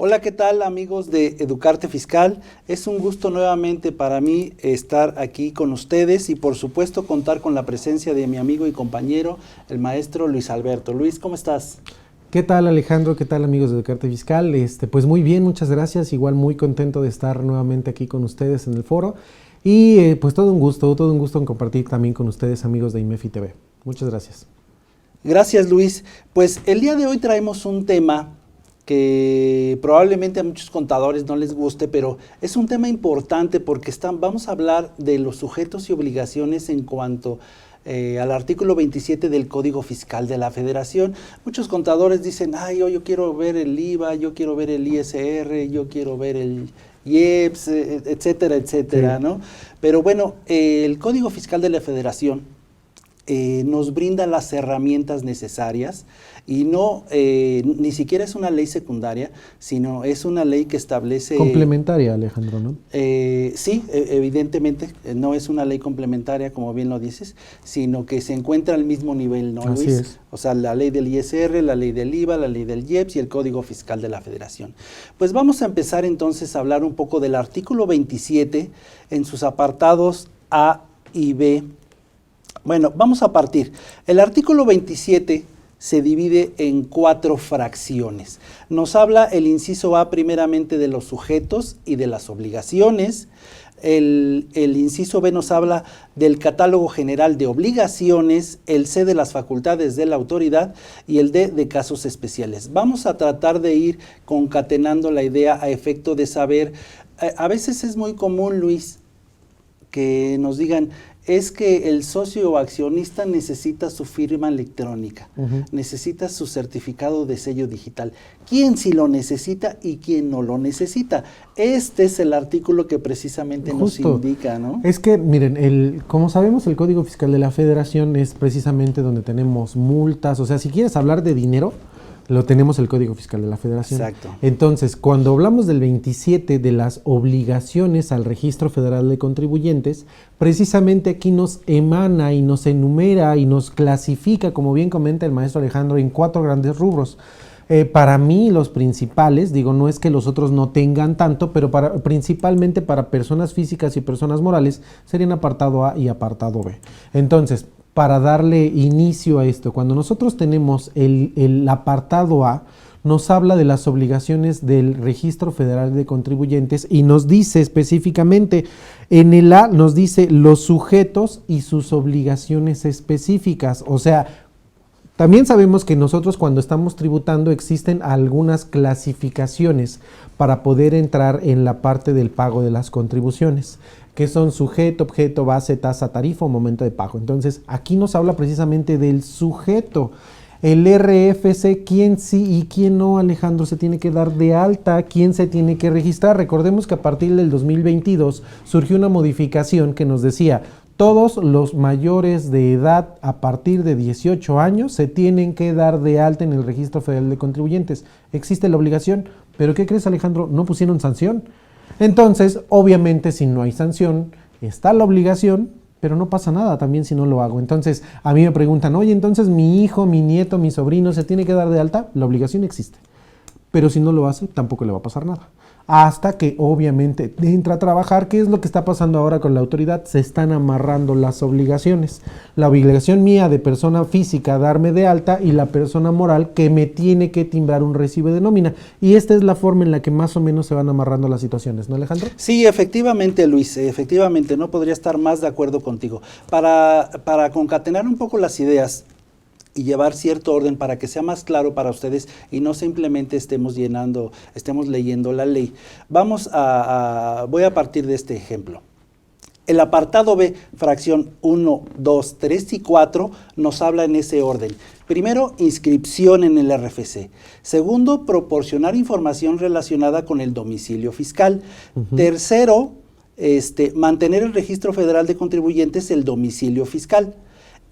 Hola, ¿qué tal amigos de Educarte Fiscal? Es un gusto nuevamente para mí estar aquí con ustedes y por supuesto contar con la presencia de mi amigo y compañero, el maestro Luis Alberto. Luis, ¿cómo estás? ¿Qué tal, Alejandro? ¿Qué tal, amigos de Educarte Fiscal? Pues muy bien, muchas gracias. Igual muy contento de estar nuevamente aquí con ustedes en el foro. Y pues todo un gusto en compartir también con ustedes, amigos de IMEFI TV. Muchas gracias. Gracias, Luis. Pues el día de hoy traemos un tema que probablemente a muchos contadores no les guste, pero es un tema importante porque vamos a hablar de los sujetos y obligaciones en cuanto al artículo 27 del Código Fiscal de la Federación. Muchos contadores dicen, ay, yo quiero ver el IVA, yo quiero ver el ISR, yo quiero ver el IEPS, etcétera, etcétera, Sí. ¿no? Pero bueno, el Código Fiscal de la Federación nos brinda las herramientas necesarias y no, ni siquiera es una ley secundaria, sino es una ley que establece... Complementaria, Alejandro, ¿no? Sí, evidentemente, no es una ley complementaria, como bien lo dices, sino que se encuentra al mismo nivel, ¿no, Así Luis? es. O sea, la ley del ISR, la ley del IVA, la ley del IEPS y el Código Fiscal de la Federación. Pues vamos a empezar entonces a hablar un poco del artículo 27 en sus apartados A y B. Bueno, vamos a partir. El artículo 27 se divide en 4 fracciones. Nos habla el inciso A primeramente de los sujetos y de las obligaciones. El inciso B nos habla del catálogo general de obligaciones, el C de las facultades de la autoridad y el D de casos especiales. Vamos a tratar de ir concatenando la idea a efecto de saber, a veces es muy común, Luis, que nos digan, es que el socio o accionista necesita su firma electrónica, necesita su certificado de sello digital. ¿Quién sí lo necesita y quién no lo necesita? Este es el artículo que precisamente Justo. nos indica, ¿no? Es que, miren, como sabemos, el Código Fiscal de la Federación es precisamente donde tenemos multas. O sea, si quieres hablar de dinero, lo tenemos el Código Fiscal de la Federación. Exacto. Entonces, cuando hablamos del 27 de las obligaciones al Registro Federal de Contribuyentes, precisamente aquí nos emana y nos enumera y nos clasifica, como bien comenta el maestro Alejandro, en 4 grandes rubros. Para mí los principales, digo, no es que los otros no tengan tanto, pero principalmente para personas físicas y personas morales serían apartado A y apartado B. Entonces, para darle inicio a esto, cuando nosotros tenemos el apartado A, nos habla de las obligaciones del Registro Federal de Contribuyentes y nos dice específicamente, en el A nos dice los sujetos y sus obligaciones específicas. O sea, también sabemos que nosotros cuando estamos tributando existen algunas clasificaciones para poder entrar en la parte del pago de las contribuciones, que son sujeto, objeto, base, tasa, tarifa o momento de pago. Entonces, aquí nos habla precisamente del sujeto. El RFC, quién sí y quién no, Alejandro, se tiene que dar de alta, quién se tiene que registrar. Recordemos que a partir del 2022 surgió una modificación que nos decía, todos los mayores de edad a partir de 18 años se tienen que dar de alta en el Registro Federal de Contribuyentes. Existe la obligación, pero ¿qué crees, Alejandro? No pusieron sanción. Entonces, obviamente, si no hay sanción, está la obligación, pero no pasa nada también si no lo hago. Entonces, a mí me preguntan, oye, entonces mi hijo, mi nieto, mi sobrino, ¿se tiene que dar de alta? La obligación existe, pero si no lo hace, tampoco le va a pasar nada. Hasta que obviamente entra a trabajar. ¿Qué es lo que está pasando ahora con la autoridad? Se están amarrando las obligaciones. La obligación mía de persona física darme de alta y la persona moral que me tiene que timbrar un recibo de nómina. Y esta es la forma en la que más o menos se van amarrando las situaciones, ¿no, Alejandro? Sí, efectivamente, Luis, efectivamente, no podría estar más de acuerdo contigo. Para concatenar un poco las ideas y llevar cierto orden para que sea más claro para ustedes y no simplemente estemos leyendo la ley. Voy a partir de este ejemplo. El apartado B, fracción 1, 2, 3 y 4, nos habla en ese orden. Primero, inscripción en el RFC. Segundo, proporcionar información relacionada con el domicilio fiscal. Tercero, mantener el Registro Federal de Contribuyentes el domicilio fiscal.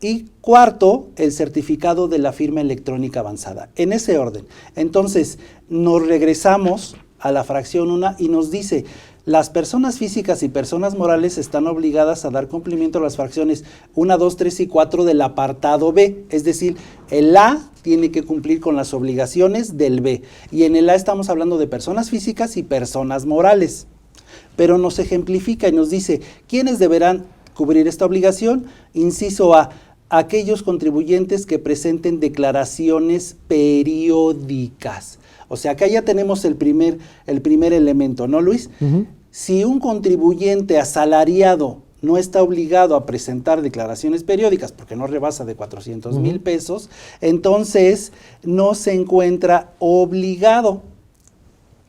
Y cuarto, el certificado de la firma electrónica avanzada. En ese orden. Entonces, nos regresamos a la fracción 1 y nos dice, Las personas físicas y personas morales están obligadas a dar cumplimiento a las fracciones 1, 2, 3 y 4 del apartado B. Es decir, el A tiene que cumplir con las obligaciones del B. Y en el A estamos hablando de personas físicas y personas morales. Pero nos ejemplifica y nos dice, ¿quiénes deberán cubrir esta obligación? Inciso A, aquellos contribuyentes que presenten declaraciones periódicas. O sea, acá ya tenemos el primer elemento, ¿no, Luis? Si un contribuyente asalariado no está obligado a presentar declaraciones periódicas porque no rebasa de 400,000 pesos, entonces no se encuentra obligado.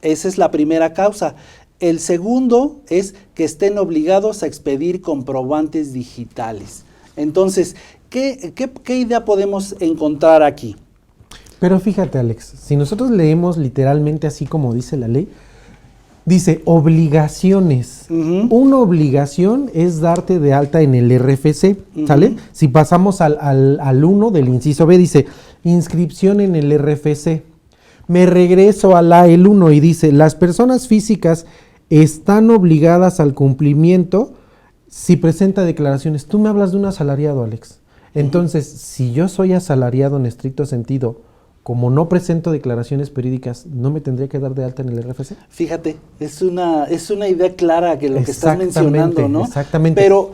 Esa es la primera causa. El segundo es que estén obligados a expedir comprobantes digitales. Entonces, ¿qué idea podemos encontrar aquí? Pero fíjate, Alex, si nosotros leemos literalmente así como dice la ley, dice obligaciones. Una obligación es darte de alta en el RFC, ¿sale? Si pasamos al 1 del inciso B, dice inscripción en el RFC. Me regreso a el 1 y dice, las personas físicas están obligadas al cumplimiento si presenta declaraciones. Tú me hablas de un asalariado, Alex. Entonces, si yo soy asalariado en estricto sentido, como no presento declaraciones periódicas, ¿no me tendría que dar de alta en el RFC? Fíjate, es una idea clara que lo que estás mencionando, ¿no? Exactamente. Pero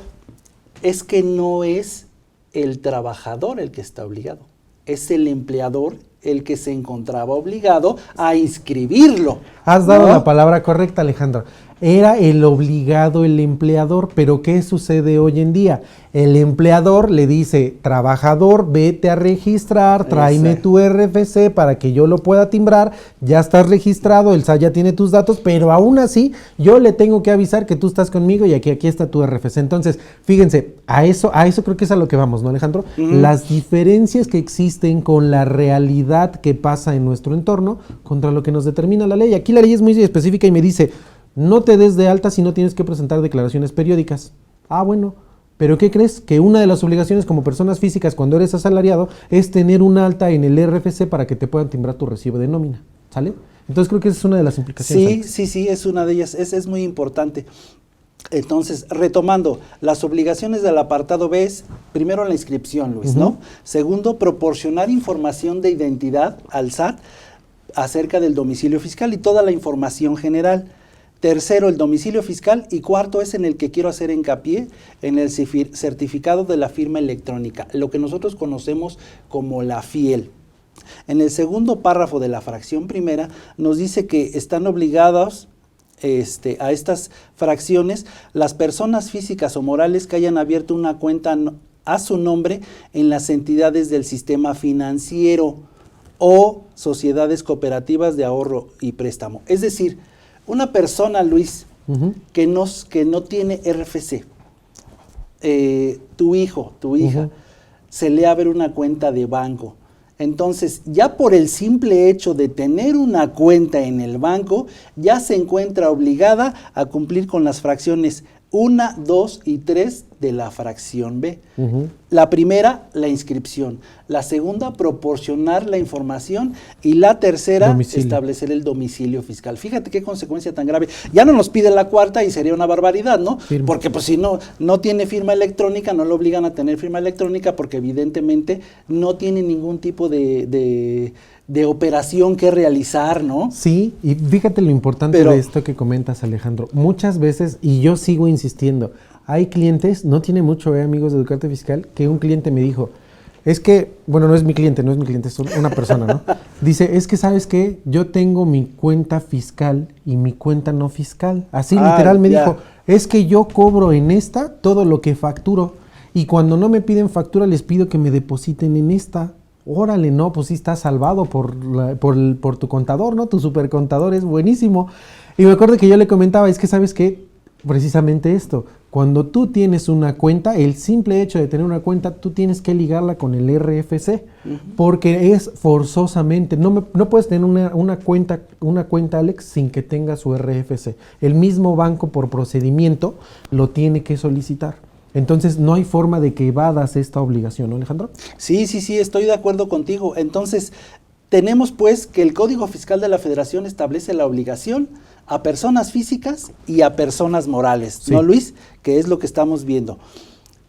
es que no es el trabajador el que está obligado, es el empleador el que se encontraba obligado a inscribirlo. Has dado la palabra correcta, Alejandro. Era el obligado el empleador, pero ¿qué sucede hoy en día? El empleador le dice, trabajador, vete a registrar, tráeme tu RFC para que yo lo pueda timbrar, ya estás registrado, el SAT ya tiene tus datos, pero aún así yo le tengo que avisar que tú estás conmigo y aquí está tu RFC. Entonces, fíjense, a eso creo que es a lo que vamos, ¿no, Alejandro? Las diferencias que existen con la realidad que pasa en nuestro entorno contra lo que nos determina la ley. Aquí la ley es muy específica y me dice, no te des de alta si no tienes que presentar declaraciones periódicas. Ah, bueno, pero ¿qué crees? Que una de las obligaciones como personas físicas cuando eres asalariado es tener un alta en el RFC para que te puedan timbrar tu recibo de nómina, ¿sale? Entonces creo que esa es una de las implicaciones. Sí, es una de ellas, es muy importante. Entonces, retomando, las obligaciones del apartado B es, primero, la inscripción, Luis, ¿no? Segundo, proporcionar información de identidad al SAT acerca del domicilio fiscal y toda la información general. Tercero, el domicilio fiscal. Y cuarto es en el que quiero hacer hincapié, en el certificado de la firma electrónica, lo que nosotros conocemos como la FIEL. En el segundo párrafo de la fracción primera nos dice que están obligados a estas fracciones las personas físicas o morales que hayan abierto una cuenta a su nombre en las entidades del sistema financiero o sociedades cooperativas de ahorro y préstamo. Es decir, una persona, Luis, que no tiene RFC, tu hijo, tu hija, se le abre una cuenta de banco. Entonces, ya por el simple hecho de tener una cuenta en el banco, ya se encuentra obligada a cumplir con las fracciones 1, 2 y 3 de la fracción B. La primera, la inscripción. La segunda, proporcionar la información. Y la tercera, establecer el domicilio fiscal. Fíjate qué consecuencia tan grave. Ya no nos pide la cuarta y sería una barbaridad, ¿no? Porque pues si no tiene firma electrónica, no lo obligan a tener firma electrónica porque evidentemente no tiene ningún tipo de operación que realizar, ¿no? Sí, y fíjate lo importante de esto que comentas, Alejandro. Muchas veces, y yo sigo insistiendo, hay clientes, no tiene mucho, amigos de Educarte Fiscal, que un cliente me dijo, es que, bueno, no es mi cliente, es una persona, ¿no? Dice, es que, ¿sabes qué? Yo tengo mi cuenta fiscal y mi cuenta no fiscal. Así literal me dijo, es que yo cobro en esta todo lo que facturo y cuando no me piden factura les pido que me depositen en esta. Órale, no, pues sí estás salvado por tu contador, ¿no? Tu supercontador es buenísimo. Y me acuerdo que yo le comentaba, es que ¿sabes qué? Precisamente esto, cuando tú tienes una cuenta, el simple hecho de tener una cuenta, tú tienes que ligarla con el RFC, porque es forzosamente, no puedes tener una cuenta, Alex, sin que tenga su RFC. El mismo banco por procedimiento lo tiene que solicitar. Entonces, no hay forma de que evadas esta obligación, ¿no, Alejandro? Sí, estoy de acuerdo contigo. Entonces, tenemos pues que el Código Fiscal de la Federación establece la obligación a personas físicas y a personas morales, Sí. ¿no, Luis? Que es lo que estamos viendo.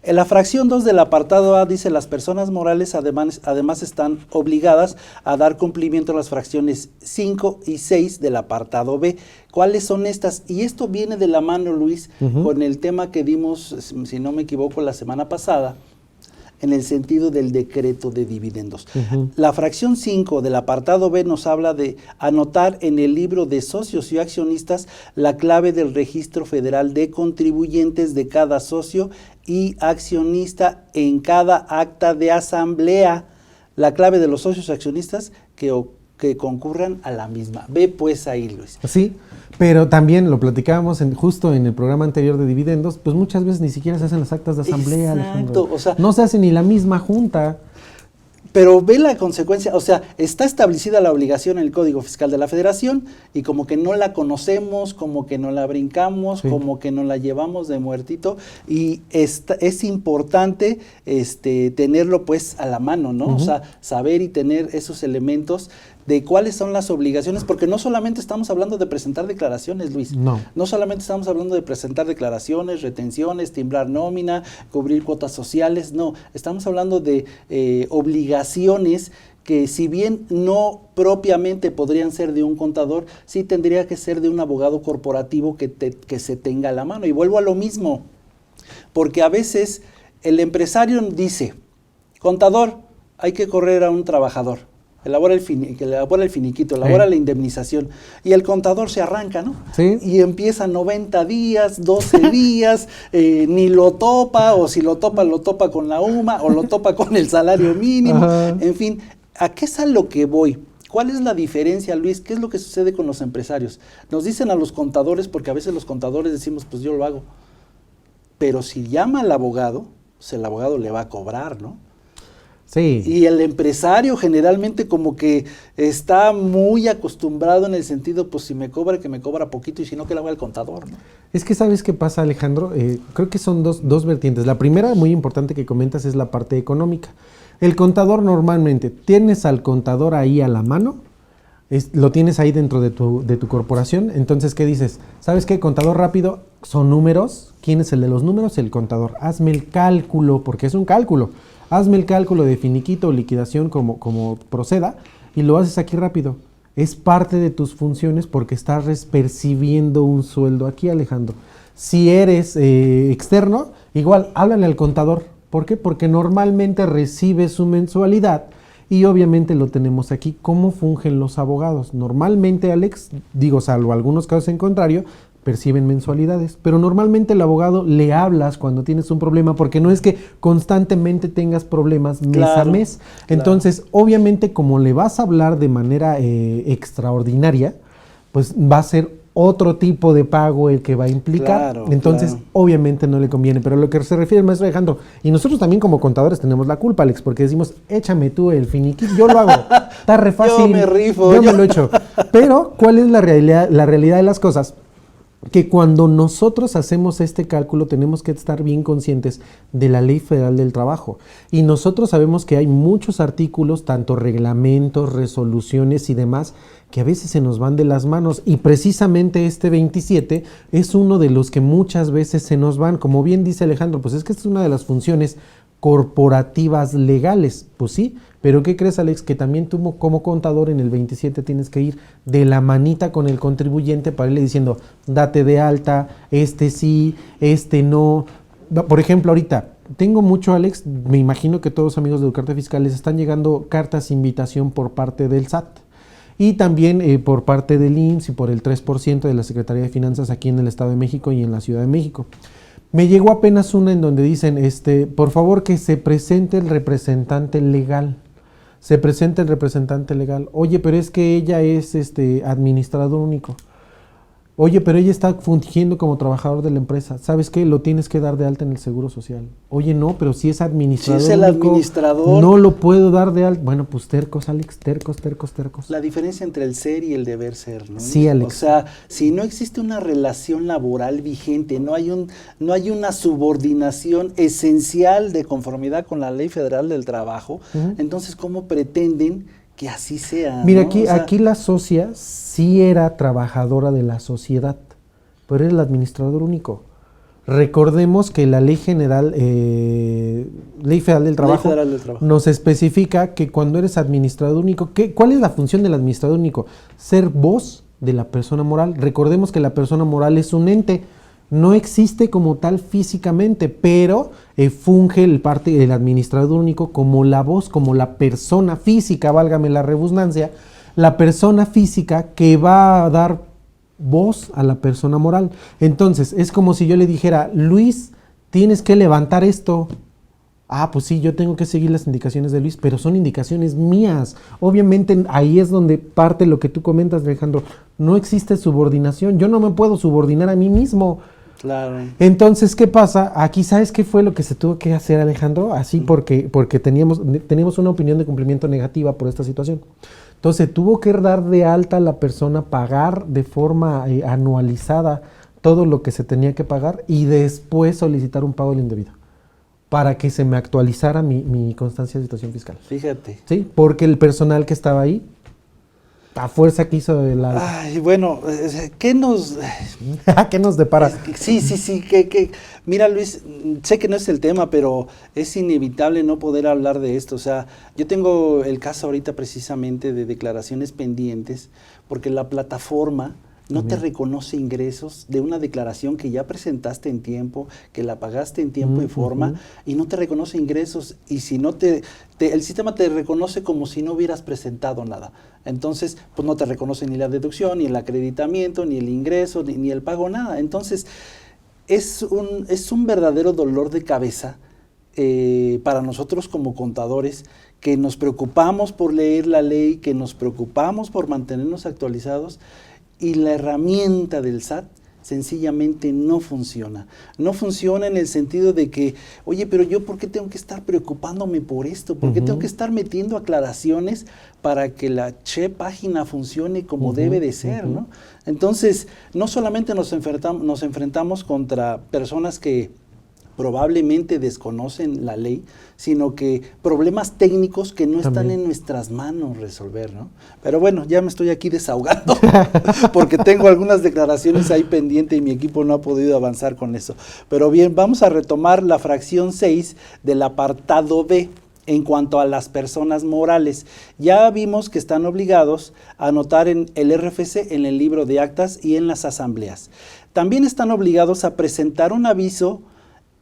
En la fracción 2 del apartado A dice las personas morales además están obligadas a dar cumplimiento a las fracciones 5 y 6 del apartado B. ¿Cuáles son estas? Y esto viene de la mano, Luis, con el tema que dimos, si no me equivoco, la semana pasada, en el sentido del decreto de dividendos. La fracción 5 del apartado B nos habla de anotar en el libro de socios y accionistas la clave del registro federal de contribuyentes de cada socio y accionista en cada acta de asamblea, la clave de los socios y accionistas que concurran a la misma. Ve pues ahí, Luis. Sí, pero también lo platicábamos justo en el programa anterior de dividendos, pues muchas veces ni siquiera se hacen las actas de asamblea, Exacto, Alejandro. o sea, no se hace ni la misma junta. pero ve la consecuencia, o sea, está establecida la obligación en el Código Fiscal de la Federación y como que no la conocemos, como que no la brincamos, Sí. como que no la llevamos de muertito y es importante tenerlo pues a la mano, ¿no? O sea, saber y tener esos elementos de cuáles son las obligaciones, porque no solamente estamos hablando de presentar declaraciones, Luis. No. No solamente estamos hablando de presentar declaraciones, retenciones, timbrar nómina, cubrir cuotas sociales, no. Estamos hablando de obligaciones que si bien no propiamente podrían ser de un contador, sí tendría que ser de un abogado corporativo que se tenga a la mano. Y vuelvo a lo mismo, porque a veces el empresario dice, contador, hay que correr a un trabajador. Elabora el finiquito, elabora la indemnización y el contador se arranca, ¿no? Sí. Y empieza 90 días, 12 días, ni lo topa, o si lo topa con la UMA, o lo topa con el salario mínimo, Ajá. en fin, ¿a qué es a lo que voy? ¿Cuál es la diferencia, Luis? ¿Qué es lo que sucede con los empresarios? Nos dicen a los contadores, porque a veces los contadores decimos, pues yo lo hago, pero si llama al abogado, pues el abogado le va a cobrar, ¿no? Sí. Y el empresario generalmente como que está muy acostumbrado en el sentido, pues si me cobra, que me cobra poquito, y si no, que le haga el contador, ¿no? Es que ¿sabes qué pasa, Alejandro? Creo que son dos vertientes. La primera, muy importante que comentas, es la parte económica. El contador normalmente, tienes al contador ahí a la mano, lo tienes ahí dentro de tu corporación, entonces, ¿qué dices? ¿Sabes qué? Contador rápido, son números. ¿Quién es el de los números? El contador. Hazme el cálculo, porque es un cálculo. Hazme el cálculo de finiquito o liquidación como proceda y lo haces aquí rápido. Es parte de tus funciones porque estás percibiendo un sueldo aquí, Alejandro. Si eres externo, igual, háblale al contador. ¿Por qué? Porque normalmente recibe su mensualidad y obviamente lo tenemos aquí. ¿Cómo fungen los abogados? Normalmente, Alex, digo, salvo algunos casos en contrario, perciben mensualidades, pero normalmente el abogado le hablas cuando tienes un problema, porque no es que constantemente tengas problemas mes a mes. Entonces, obviamente, como le vas a hablar de manera extraordinaria, pues va a ser otro tipo de pago el que va a implicar. Entonces, obviamente no le conviene. Pero lo que se refiere al maestro Alejandro, y nosotros también como contadores tenemos la culpa, Alex, porque decimos, échame tú el finiquito, yo lo hago, está re fácil, yo me rifo, yo me lo echo. Pero, ¿cuál es la realidad de las cosas? Que cuando nosotros hacemos este cálculo tenemos que estar bien conscientes de la Ley Federal del Trabajo. Y nosotros sabemos que hay muchos artículos, tanto reglamentos, resoluciones y demás, que a veces se nos van de las manos. Y precisamente este 27 es uno de los que muchas veces se nos van. Como bien dice Alejandro, pues es que esta es una de las funciones corporativas legales. Pues sí, pero ¿qué crees, Alex? Que también tú como contador en el 27 tienes que ir de la manita con el contribuyente para irle diciendo, date de alta, este sí, este no. Por ejemplo, ahorita, tengo mucho, Alex, me imagino que todos los amigos de Educarte Fiscal les están llegando cartas de invitación por parte del SAT. Y también por parte del IMSS y por el 3% de la Secretaría de Finanzas aquí en el Estado de México y en la Ciudad de México. Me llegó apenas una en donde dicen, por favor que se presente el representante legal. Se presenta el representante legal. Oye, pero es que ella es administrador único. Oye, pero ella está fungiendo como trabajador de la empresa. ¿Sabes qué? Lo tienes que dar de alta en el Seguro Social. Oye, no, pero si es administrador único, si es el administrador, no lo puedo dar de alta. Bueno, pues tercos, Alex, tercos. La diferencia entre el ser y el deber ser, ¿no? Sí, Alex. O sea, si no existe una relación laboral vigente, no hay una subordinación esencial de conformidad con la Ley Federal del Trabajo, entonces, ¿cómo pretenden que así sea. Mira, ¿no? O sea, aquí la socia sí era trabajadora de la sociedad, pero era el administrador único. Recordemos que la Ley General, Ley Federal del Trabajo, Federal del Trabajo nos especifica que cuando eres administrador único, ¿cuál es la función del administrador único? Ser voz de la persona moral. Recordemos que la persona moral es un ente, no existe como tal físicamente, pero funge el administrador único como la voz, como la persona física, válgame la redundancia, la persona física que va a dar voz a la persona moral. Entonces, es como si yo le dijera, Luis, tienes que levantar esto. Ah, pues sí, yo tengo que seguir las indicaciones de Luis, pero son indicaciones mías. Obviamente ahí es donde parte lo que tú comentas, Alejandro. No existe subordinación. Yo no me puedo subordinar a mí mismo. claro. Entonces, ¿qué pasa? Aquí, ¿sabes qué fue lo que se tuvo que hacer, Alejandro? Así porque teníamos una opinión de cumplimiento negativa por esta situación. Entonces, tuvo que dar de alta a la persona, pagar de forma anualizada todo lo que se tenía que pagar y después solicitar un pago del indebido para que se me actualizara mi constancia de situación fiscal. Fíjate. Sí, porque el personal que estaba ahí, a fuerza quiso de la... Ay, bueno, ¿qué nos...? ¿Qué nos depara? Sí, mira, Luis, sé que no es el tema, pero es inevitable no poder hablar de esto. O sea, yo tengo el caso ahorita precisamente de declaraciones pendientes, porque la plataforma no te reconoce ingresos de una declaración que ya presentaste en tiempo, que la pagaste en tiempo y forma, y no te reconoce ingresos, y si no el sistema te reconoce como si no hubieras presentado nada. Entonces, pues no te reconoce ni la deducción, ni el acreditamiento, ni el ingreso, ni el pago, nada. Entonces, es un verdadero dolor de cabeza para nosotros como contadores, que nos preocupamos por leer la ley, que nos preocupamos por mantenernos actualizados, y la herramienta del SAT sencillamente no funciona. No funciona en el sentido de que, oye, pero yo ¿por qué tengo que estar preocupándome por esto? ¿Por qué tengo que estar metiendo aclaraciones para que la página funcione como debe de ser, ¿no? Entonces, no solamente nos enfrentamos contra personas que probablemente desconocen la ley, sino que problemas técnicos que no están en nuestras manos resolver, ¿no? Pero bueno, ya me estoy aquí desahogando porque tengo algunas declaraciones ahí pendientes y mi equipo no ha podido avanzar con eso. Pero bien, vamos a retomar la fracción 6 del apartado B. En cuanto a las personas morales, ya vimos que están obligados a anotar en el RFC, en el libro de actas y en las asambleas. También están obligados a presentar un aviso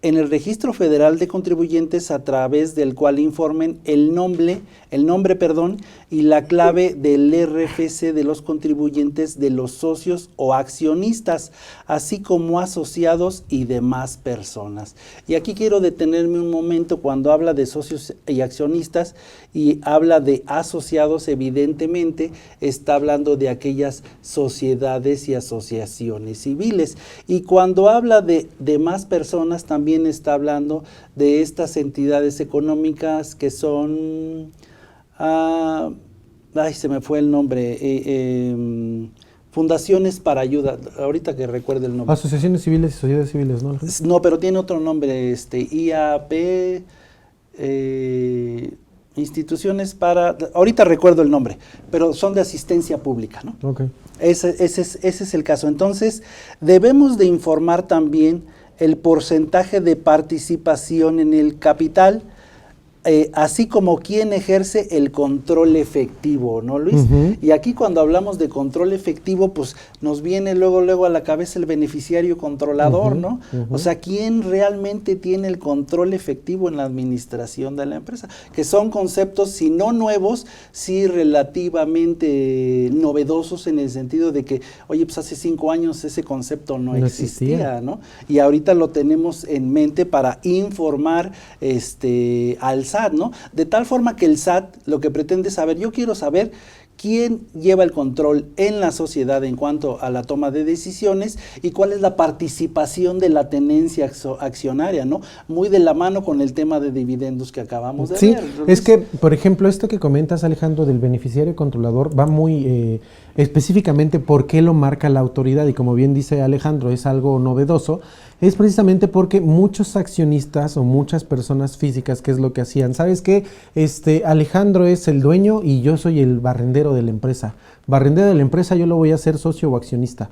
en el Registro Federal de Contribuyentes, a través del cual informen el nombre, y la clave del RFC de los contribuyentes, de los socios o accionistas, así como asociados y demás personas. Y aquí quiero detenerme un momento cuando habla de socios y accionistas y habla de asociados. Evidentemente está hablando de aquellas sociedades y asociaciones civiles. Y cuando habla de demás personas, también está hablando de estas entidades económicas que son, se me fue el nombre, fundaciones para ayuda, ahorita que recuerde el nombre. Asociaciones civiles y sociedades civiles, ¿no? No, pero tiene otro nombre, IAP, instituciones para, ahorita recuerdo el nombre, pero son de asistencia pública, ¿no? Okay. Ese es el caso. Entonces, debemos de informar también el porcentaje de participación en el capital, así como quién ejerce el control efectivo, ¿no, Luis? Y aquí cuando hablamos de control efectivo, pues nos viene luego a la cabeza el beneficiario controlador, ¿no? O sea, quién realmente tiene el control efectivo en la administración de la empresa, que son conceptos, si no nuevos, sí relativamente novedosos, en el sentido de que, oye, pues hace 5 años ese concepto no existía, ¿no? Y ahorita lo tenemos en mente para informar al SAT, ¿no? De tal forma que el SAT lo que pretende saber, yo quiero saber quién lleva el control en la sociedad en cuanto a la toma de decisiones y cuál es la participación de la tenencia accionaria, ¿no? Muy de la mano con el tema de dividendos que acabamos de ver. Sí, es que, por ejemplo, esto que comentas, Alejandro, del beneficiario controlador va muy específicamente por qué lo marca la autoridad, y como bien dice Alejandro, es algo novedoso, es precisamente porque muchos accionistas o muchas personas físicas, ¿qué es lo que hacían? ¿Sabes qué? Alejandro es el dueño y yo soy el barrendero de la empresa. Barrendero de la empresa, yo lo voy a hacer socio o accionista.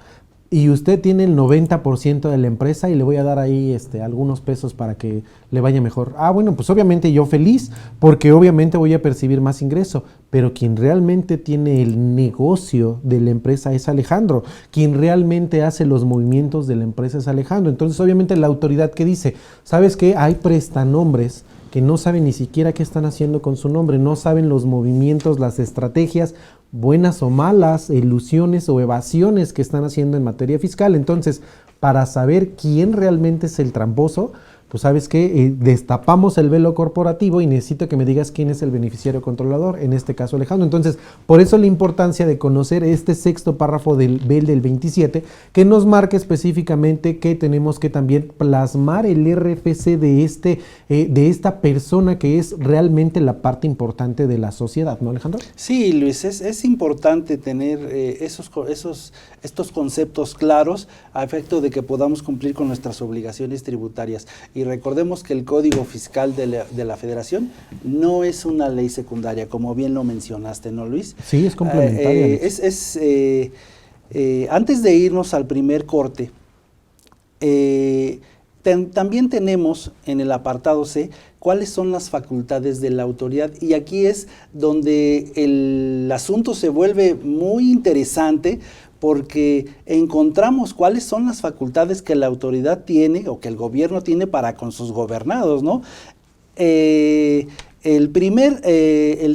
Y usted tiene el 90% de la empresa y le voy a dar ahí algunos pesos para que le vaya mejor. Bueno, pues obviamente yo feliz, porque obviamente voy a percibir más ingreso, pero quien realmente tiene el negocio de la empresa es Alejandro, quien realmente hace los movimientos de la empresa es Alejandro. Entonces obviamente la autoridad que dice, ¿sabes qué? Hay prestanombres que no saben ni siquiera qué están haciendo con su nombre, no saben los movimientos, las estrategias, buenas o malas, ilusiones o evasiones que están haciendo en materia fiscal. Entonces, para saber quién realmente es el tramposo, pues sabes que destapamos el velo corporativo y necesito que me digas quién es el beneficiario controlador, en este caso Alejandro. Entonces, por eso la importancia de conocer este sexto párrafo del 27, que nos marca específicamente que tenemos que también plasmar el RFC de esta persona que es realmente la parte importante de la sociedad, ¿no, Alejandro? Sí, Luis, es importante tener estos conceptos claros a efecto de que podamos cumplir con nuestras obligaciones tributarias. Y recordemos que el Código Fiscal de la Federación no es una ley secundaria, como bien lo mencionaste, ¿no, Luis? Sí, es complementaria. Antes de irnos al primer corte, también tenemos en el apartado C cuáles son las facultades de la autoridad, y aquí es donde el asunto se vuelve muy interesante, porque encontramos cuáles son las facultades que la autoridad tiene o que el gobierno tiene para con sus gobernados, ¿no? El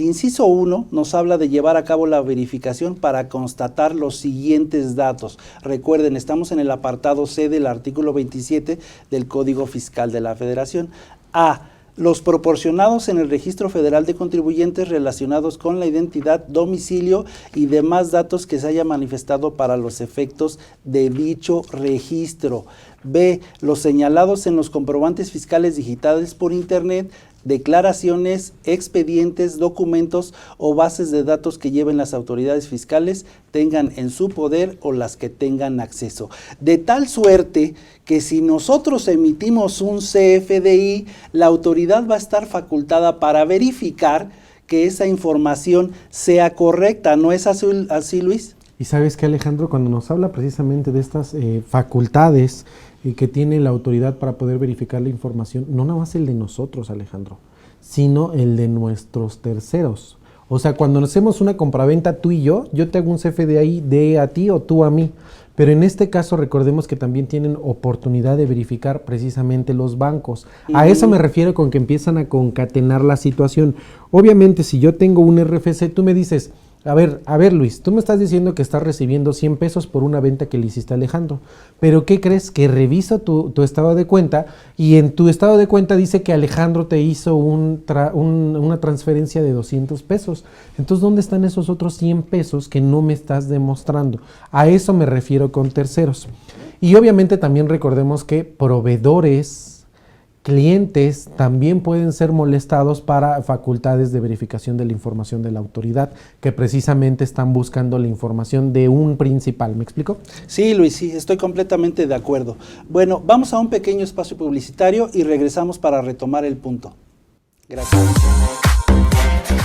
inciso 1 nos habla de llevar a cabo la verificación para constatar los siguientes datos. Recuerden, estamos en el apartado C del artículo 27 del Código Fiscal de la Federación. A. Los proporcionados en el Registro Federal de Contribuyentes relacionados con la identidad, domicilio y demás datos que se haya manifestado para los efectos de dicho registro. B. Los señalados en los comprobantes fiscales digitales por Internet, declaraciones, expedientes, documentos o bases de datos que lleven las autoridades fiscales tengan en su poder o las que tengan acceso. De tal suerte que si nosotros emitimos un CFDI, la autoridad va a estar facultada para verificar que esa información sea correcta. ¿No es así, Luis? Y sabes que, Alejandro, cuando nos habla precisamente de estas facultades que tiene la autoridad para poder verificar la información, no nada más el de nosotros, Alejandro, sino el de nuestros terceros. O sea, cuando hacemos una compraventa tú y yo te hago un CFDI de a ti o tú a mí. Pero en este caso recordemos que también tienen oportunidad de verificar precisamente los bancos. A eso me refiero con que empiezan a concatenar la situación. Obviamente, si yo tengo un RFC, tú me dices, a ver Luis, tú me estás diciendo que estás recibiendo 100 pesos por una venta que le hiciste a Alejandro, pero ¿qué crees? Que reviso tu estado de cuenta y en tu estado de cuenta dice que Alejandro te hizo una transferencia de 200 pesos. Entonces, ¿dónde están esos otros 100 pesos que no me estás demostrando? A eso me refiero con terceros. Y obviamente también recordemos que proveedores, clientes también pueden ser molestados para facultades de verificación de la información de la autoridad, que precisamente están buscando la información de un principal. ¿Me explico? Sí, Luis, sí, estoy completamente de acuerdo. Bueno, vamos a un pequeño espacio publicitario y regresamos para retomar el punto. Gracias.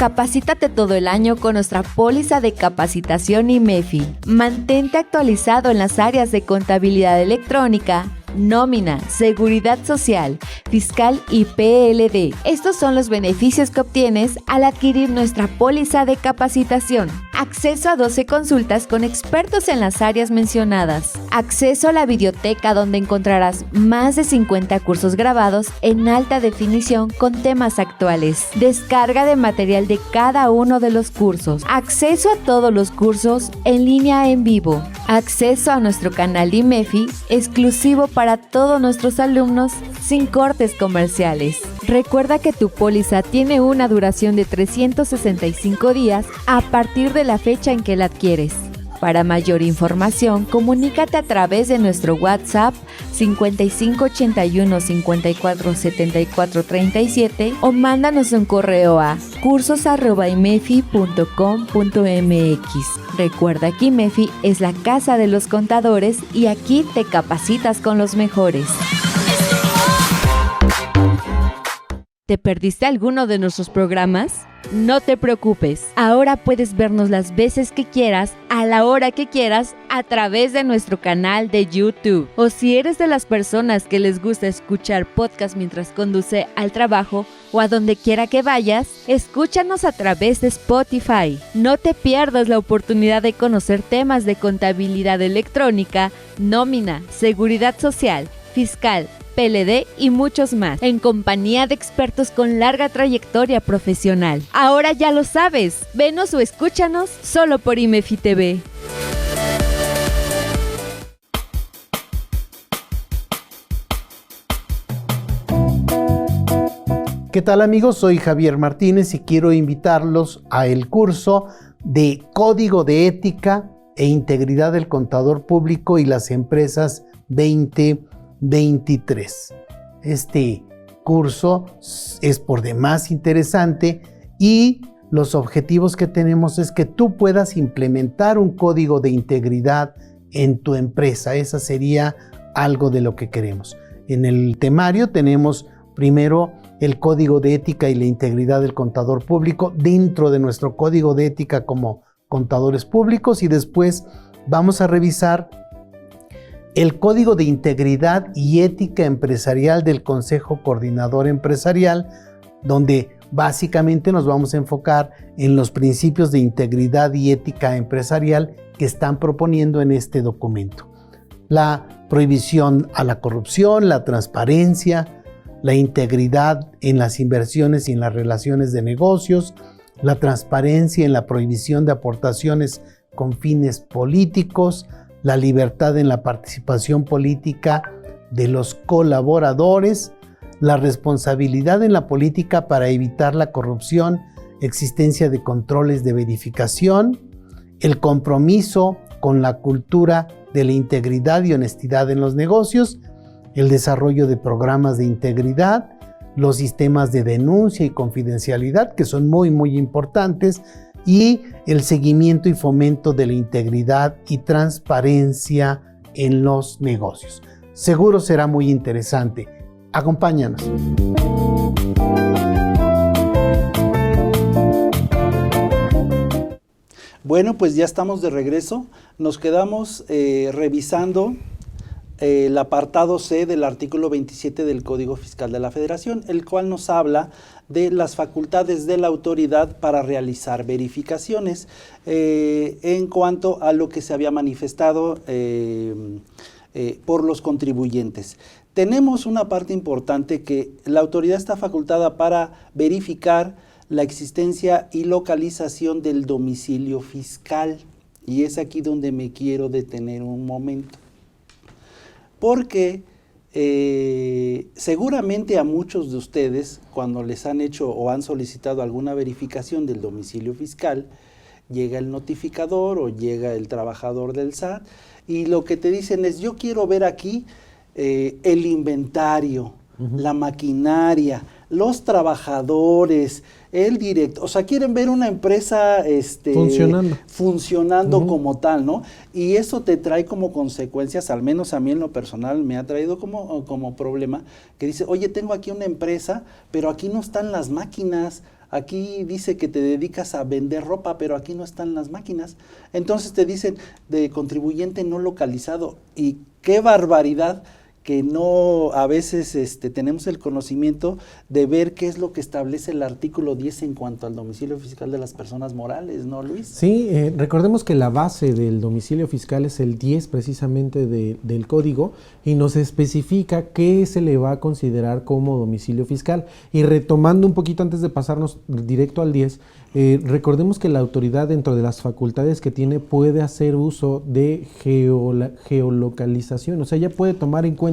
Capacítate todo el año con nuestra póliza de capacitación IMEFI. Mantente actualizado en las áreas de contabilidad electrónica, nómina, seguridad social, fiscal y PLD. Estos son los beneficios que obtienes al adquirir nuestra póliza de capacitación. Acceso a 12 consultas con expertos en las áreas mencionadas. Acceso a la videoteca donde encontrarás más de 50 cursos grabados en alta definición con temas actuales. Descarga de material de cada uno de los cursos. Acceso a todos los cursos en línea en vivo. Acceso a nuestro canal IMEFI exclusivo para todos nuestros alumnos sin cortes comerciales. Recuerda que tu póliza tiene una duración de 365 días a partir de la fecha en que la adquieres. Para mayor información, comunícate a través de nuestro WhatsApp 5581 54 74 37 o mándanos un correo a cursos@imefi.com.mx. Recuerda que IMEFI es la casa de los contadores y aquí te capacitas con los mejores. ¿Te perdiste alguno de nuestros programas? No te preocupes, ahora puedes vernos las veces que quieras, a la hora que quieras, a través de nuestro canal de YouTube. O si eres de las personas que les gusta escuchar podcast mientras conduce al trabajo o a donde quiera que vayas, escúchanos a través de Spotify. No te pierdas la oportunidad de conocer temas de contabilidad electrónica, nómina, seguridad social, fiscal, PLD y muchos más, en compañía de expertos con larga trayectoria profesional. Ahora ya lo sabes, venos o escúchanos solo por IMEFI TV. ¿Qué tal, amigos? Soy Javier Martínez y quiero invitarlos a el curso de Código de Ética e Integridad del Contador Público y las Empresas 2023. Este curso es por demás interesante y los objetivos que tenemos es que tú puedas implementar un código de integridad en tu empresa. Esa sería algo de lo que queremos. En el temario tenemos primero el código de ética y la integridad del contador público dentro de nuestro código de ética como contadores públicos, y después vamos a revisar el código de integridad y ética empresarial del Consejo Coordinador Empresarial, donde básicamente nos vamos a enfocar en los principios de integridad y ética empresarial que están proponiendo en este documento. La prohibición a la corrupción, la transparencia, la integridad en las inversiones y en las relaciones de negocios, la transparencia en la prohibición de aportaciones con fines políticos, la libertad en la participación política de los colaboradores, la responsabilidad en la política para evitar la corrupción, existencia de controles de verificación, el compromiso con la cultura de la integridad y honestidad en los negocios, el desarrollo de programas de integridad, los sistemas de denuncia y confidencialidad, que son muy importantes, y el seguimiento y fomento de la integridad y transparencia en los negocios. Seguro será muy interesante. Acompáñanos. Bueno, pues ya estamos de regreso. Nos quedamos revisando el apartado C del artículo 27 del Código Fiscal de la Federación, el cual nos habla de las facultades de la autoridad para realizar verificaciones en cuanto a lo que se había manifestado por los contribuyentes. Tenemos una parte importante que la autoridad está facultada para verificar la existencia y localización del domicilio fiscal, y es aquí donde me quiero detener un momento. Porque seguramente a muchos de ustedes, cuando les han hecho o han solicitado alguna verificación del domicilio fiscal, llega el notificador o llega el trabajador del SAT y lo que te dicen es: yo quiero ver aquí el inventario, la maquinaria, los trabajadores, el directo, o sea, quieren ver una empresa funcionando como tal, ¿no? Y eso te trae como consecuencias, al menos a mí en lo personal me ha traído como problema, que dice: oye, tengo aquí una empresa, pero aquí no están las máquinas, aquí dice que te dedicas a vender ropa, pero aquí no están las máquinas. Entonces te dicen de contribuyente no localizado, y qué barbaridad que no, a veces tenemos el conocimiento de ver qué es lo que establece el artículo 10 en cuanto al domicilio fiscal de las personas morales, ¿no, Luis? Sí, recordemos que la base del domicilio fiscal es el 10 precisamente del código, y nos especifica qué se le va a considerar como domicilio fiscal. Y retomando un poquito antes de pasarnos directo al 10, recordemos que la autoridad, dentro de las facultades que tiene, puede hacer uso de geolocalización, o sea, ya puede tomar en cuenta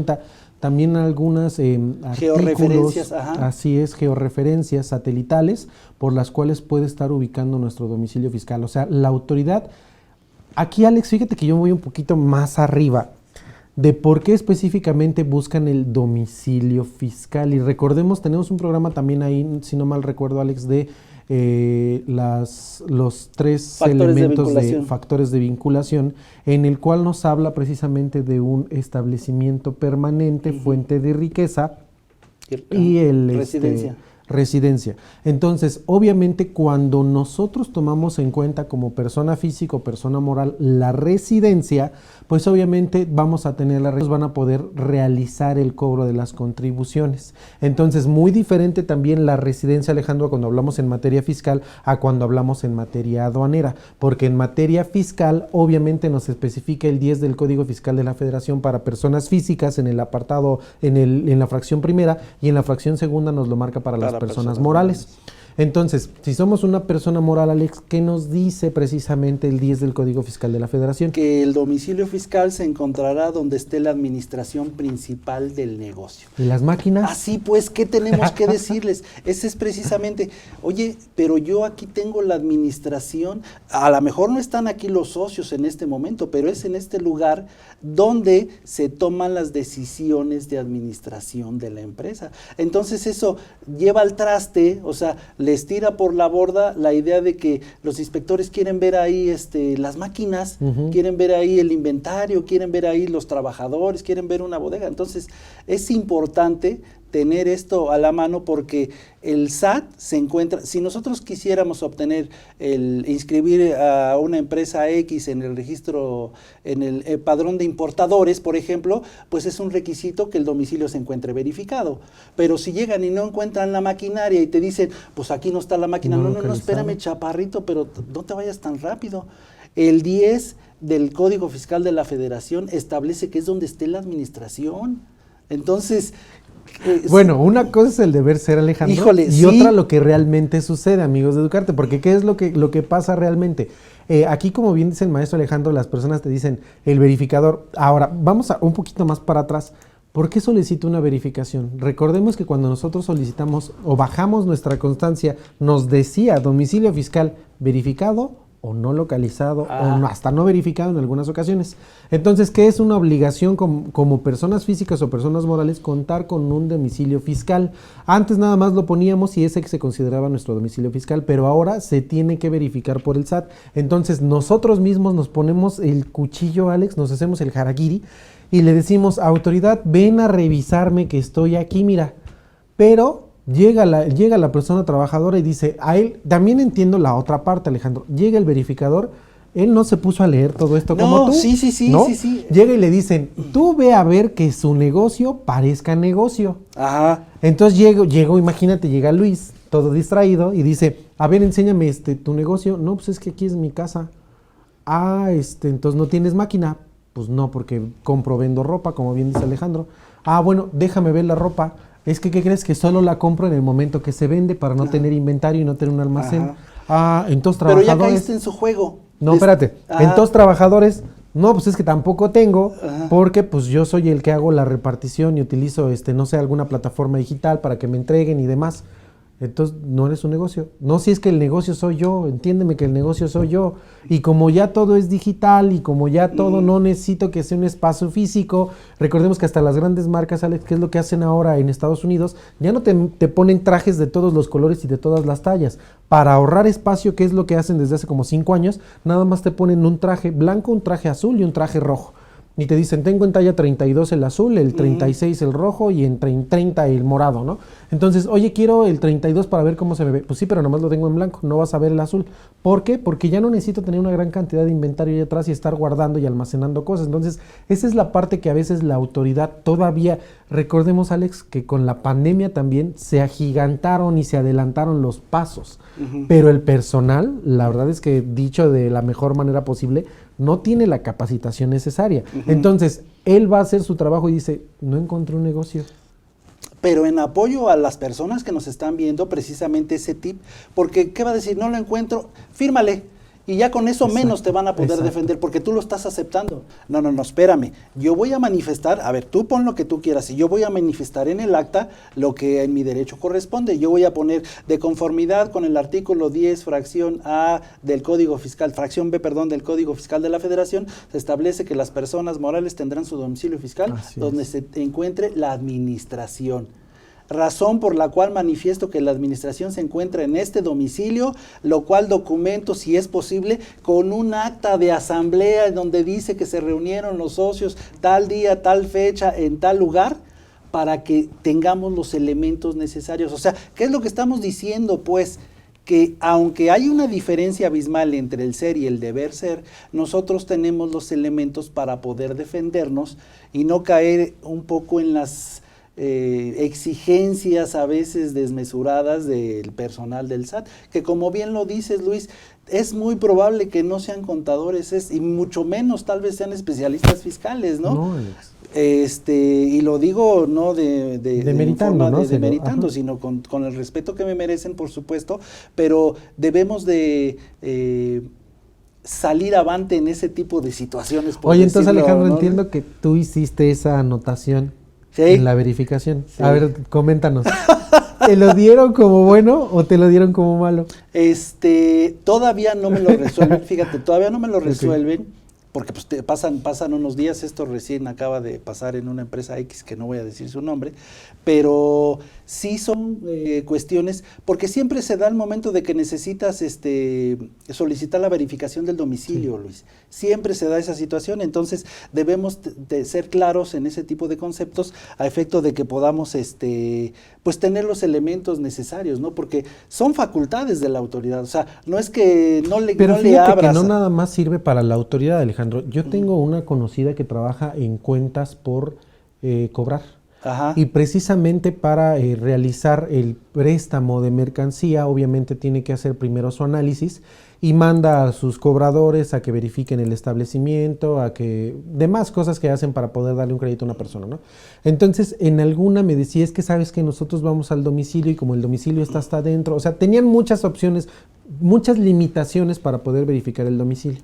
también algunas georreferencias, así es, georreferencias satelitales por las cuales puede estar ubicando nuestro domicilio fiscal. O sea, la autoridad aquí, Alex, fíjate que yo voy un poquito más arriba de por qué específicamente buscan el domicilio fiscal. Y recordemos, tenemos un programa también ahí, si no mal recuerdo, Alex, de los 3 elementos de factores de vinculación, en el cual nos habla precisamente de un establecimiento permanente, fuente de riqueza y el residencia. Entonces, obviamente, cuando nosotros tomamos en cuenta como persona física o persona moral la residencia, pues obviamente vamos a tener van a poder realizar el cobro de las contribuciones. Entonces, muy diferente también la residencia, Alejandro, cuando hablamos en materia fiscal a cuando hablamos en materia aduanera, porque en materia fiscal obviamente nos especifica el 10 del Código Fiscal de la Federación para personas físicas en el apartado, en la fracción primera, y en la fracción segunda nos lo marca para las personas morales. Entonces, si somos una persona moral, Alex, ¿qué nos dice precisamente el 10 del Código Fiscal de la Federación? Que el domicilio fiscal se encontrará donde esté la administración principal del negocio. ¿Y las máquinas? Así pues, ¿qué tenemos que decirles? Ese es precisamente, oye, pero yo aquí tengo la administración, a lo mejor no están aquí los socios en este momento, pero es en este lugar donde se toman las decisiones de administración de la empresa. Entonces eso lleva al traste, o sea, les tira por la borda la idea de que los inspectores quieren ver ahí las máquinas, quieren ver ahí el inventario, quieren ver ahí los trabajadores, quieren ver una bodega. Entonces, es importante tener esto a la mano porque el SAT se encuentra, si nosotros quisiéramos obtener inscribir a una empresa X en el registro, en el padrón de importadores, por ejemplo, pues es un requisito que el domicilio se encuentre verificado. Pero si llegan y no encuentran la maquinaria y te dicen, pues aquí no está la máquina, no, espérame, chaparrito, pero no te vayas tan rápido. El 10 del Código Fiscal de la Federación establece que es donde esté la administración. Entonces, bueno, una cosa es el deber ser, Alejandro, y otra lo que realmente sucede, amigos de Educarte, porque ¿qué es lo que pasa realmente? Aquí, como bien dice el maestro Alejandro, las personas te dicen el verificador. Ahora, vamos un poquito más para atrás. ¿Por qué solicito una verificación? Recordemos que cuando nosotros solicitamos o bajamos nuestra constancia, nos decía domicilio fiscal verificado o no localizado, o no, hasta no verificado en algunas ocasiones. Entonces, ¿qué es una obligación como personas físicas o personas morales? Contar con un domicilio fiscal. Antes nada más lo poníamos y ese que se consideraba nuestro domicilio fiscal, pero ahora se tiene que verificar por el SAT. Entonces, nosotros mismos nos ponemos el cuchillo, Alex, nos hacemos el harakiri y le decimos, autoridad, ven a revisarme que estoy aquí, mira. Pero llega la persona trabajadora y dice, a él, también entiendo la otra parte, Alejandro, llega el verificador, él no se puso a leer todo esto como tú. ¿no? Sí. Llega y le dicen, tú ve a ver que su negocio parezca negocio. Ajá. Entonces llegó, imagínate, llega Luis, todo distraído, y dice, a ver, enséñame tu negocio. No, pues es que aquí es mi casa. Entonces no tienes máquina. Pues no, porque vendo ropa, como bien dice Alejandro. Bueno, déjame ver la ropa. Es que, ¿qué crees? Que solo la compro en el momento que se vende para no tener inventario y no tener un almacén. Entonces trabajadores... Pero ya caíste en su juego. No, espérate. Entonces trabajadores... No, pues es que tampoco tengo, porque pues yo soy el que hago la repartición y utilizo, no sé, alguna plataforma digital para que me entreguen y demás. Entonces, no eres un negocio. No, si es que el negocio soy yo, entiéndeme que el negocio soy yo. Y como ya todo es digital y como ya todo no necesito que sea un espacio físico, recordemos que hasta las grandes marcas, Alex, ¿qué es lo que hacen ahora en Estados Unidos? Ya no te ponen trajes de todos los colores y de todas las tallas. Para ahorrar espacio, ¿qué es lo que hacen desde hace como 5 años? Nada más te ponen un traje blanco, un traje azul y un traje rojo. Y te dicen, tengo en talla 32 el azul, el 36 el rojo y en 30 el morado, ¿no? Entonces, oye, quiero el 32 para ver cómo se me ve. Pues sí, pero nomás lo tengo en blanco, no vas a ver el azul. ¿Por qué? Porque ya no necesito tener una gran cantidad de inventario ahí atrás y estar guardando y almacenando cosas. Entonces, esa es la parte que a veces la autoridad todavía... Recordemos, Alex, que con la pandemia también se agigantaron y se adelantaron los pasos. Pero el personal, la verdad es que dicho de la mejor manera posible, no tiene la capacitación necesaria. Entonces, él va a hacer su trabajo y dice, no encontré un negocio. Pero en apoyo a las personas que nos están viendo, precisamente ese tip, porque ¿qué va a decir? No lo encuentro, fírmale. Y ya con eso menos te van a poder Exacto. defender porque tú lo estás aceptando. No, espérame. Yo voy a manifestar, a ver, tú pon lo que tú quieras y yo voy a manifestar en el acta lo que en mi derecho corresponde. Yo voy a poner de conformidad con el artículo 10, fracción A del Código Fiscal, fracción B, perdón, del Código Fiscal de la Federación, se establece que las personas morales tendrán su domicilio fiscal donde se encuentre la administración. Razón por la cual manifiesto que la administración se encuentra en este domicilio, lo cual documento, si es posible, con un acta de asamblea en donde dice que se reunieron los socios tal día, tal fecha, en tal lugar, para que tengamos los elementos necesarios. O sea, ¿qué es lo que estamos diciendo? Pues que aunque hay una diferencia abismal entre el ser y el deber ser, nosotros tenemos los elementos para poder defendernos y no caer un poco en las exigencias a veces desmesuradas del personal del SAT, que como bien lo dices, Luis, es muy probable que no sean contadores y mucho menos tal vez sean especialistas fiscales, ¿no? No, Y lo digo no demeritando, ¿no? Demeritando, sino con el respeto que me merecen, por supuesto, pero debemos de salir avante en ese tipo de situaciones. Oye, entonces decirlo, Alejandro, ¿no? entiendo que tú hiciste esa anotación ¿Sí? en la verificación. Sí. A ver, coméntanos. ¿Te lo dieron como bueno o te lo dieron como malo? Todavía no me lo resuelven, fíjate, todavía no me lo resuelven, porque pues pasan unos días, esto recién acaba de pasar en una empresa X, que no voy a decir su nombre, pero sí son cuestiones, porque siempre se da el momento de que necesitas solicitar la verificación del domicilio, sí. Luis, siempre se da esa situación, entonces debemos de ser claros en ese tipo de conceptos a efecto de que podamos pues tener los elementos necesarios, ¿no? Porque son facultades de la autoridad, o sea, no es que no le Pero no fíjate le abras. Que no nada más sirve para la autoridad, Alejandro. Yo tengo una conocida que trabaja en cuentas por cobrar. Ajá. Y precisamente para realizar el préstamo de mercancía, obviamente tiene que hacer primero su análisis y manda a sus cobradores a que verifiquen el establecimiento, a que demás cosas que hacen para poder darle un crédito a una persona, ¿no? Entonces, en alguna me decía, es que sabes que nosotros vamos al domicilio y como el domicilio está hasta adentro, o sea, tenían muchas opciones, muchas limitaciones para poder verificar el domicilio.